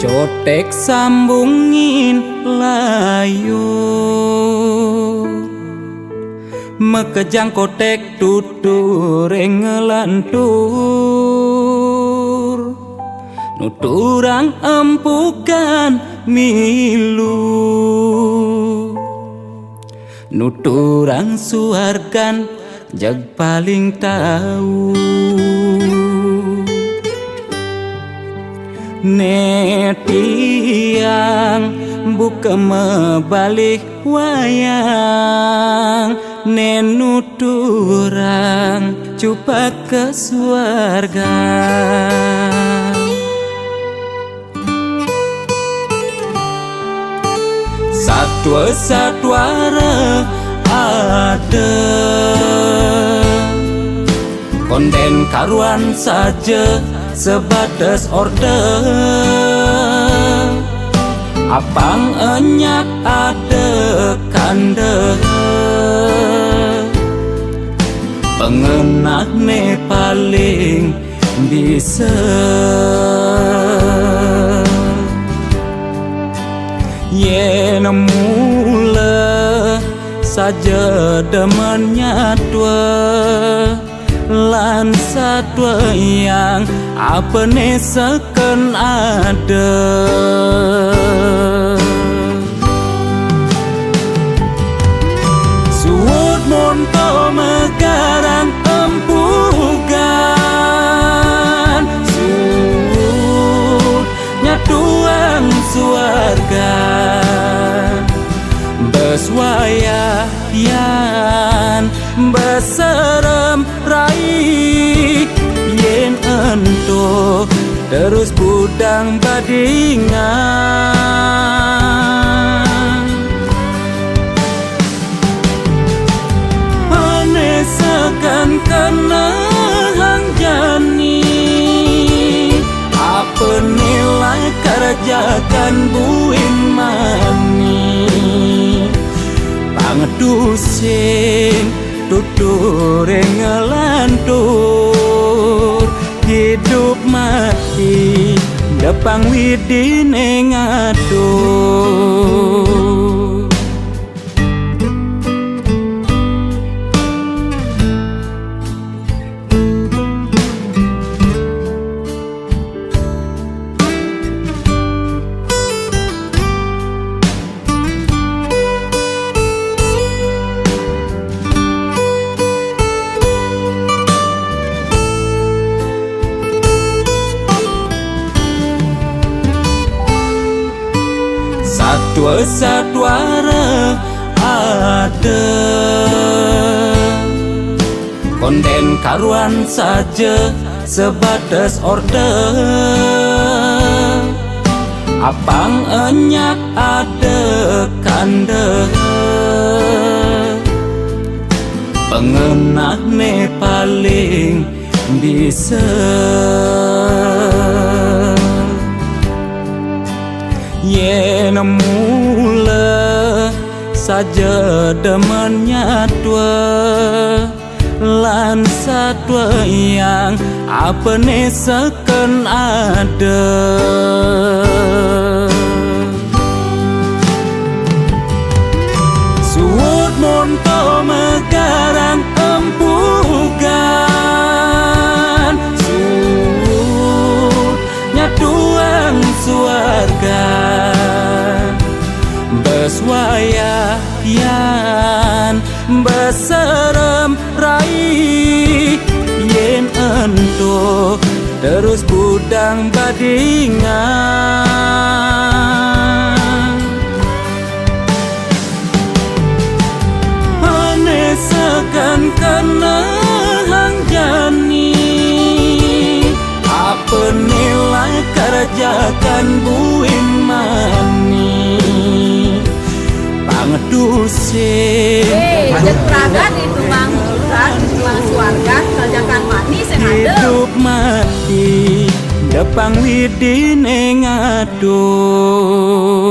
Cotek sambungin layu Mekejang kotek tutur ngelantur Nuturang empukan milu Nuturang suargan jag paling tahu Netiang buka mebalik wayang Nenuturang cupa ke suarga Satwa-satwara ada Konden karuan saja sebatas order Apang enyak ada kanda Pengenah ne paling bisa Yena mula saja demennya tua Lan satwa yang apa ne seken ada Suut monto megarang empugan Suut nyatuang suarga Beswayayan beserem raih Yen ento terus budang badingan Panesakan kena hang jani Apa nilai kerjakan buin mani Pangedusin tutur ngelantur Hidup mati depang widine ngatur Satwa-satwara ada Konden karuan saja sebatas order Apang enyak ada kanda Pengenah ne paling bisa Yena mula saja demennya tua Lan satwa yang apa ne seken ada Suut monto megarang empugan Suut nyatuang suarga Beswayayan beserem raih Yen ento terus budang badingan Panesakan kena hang jani Apa nilai kerjakan buin mani Pangedusin Jat peragan itu bang suarga kerjakan manis yang ada Hidup mati depang widine ngatur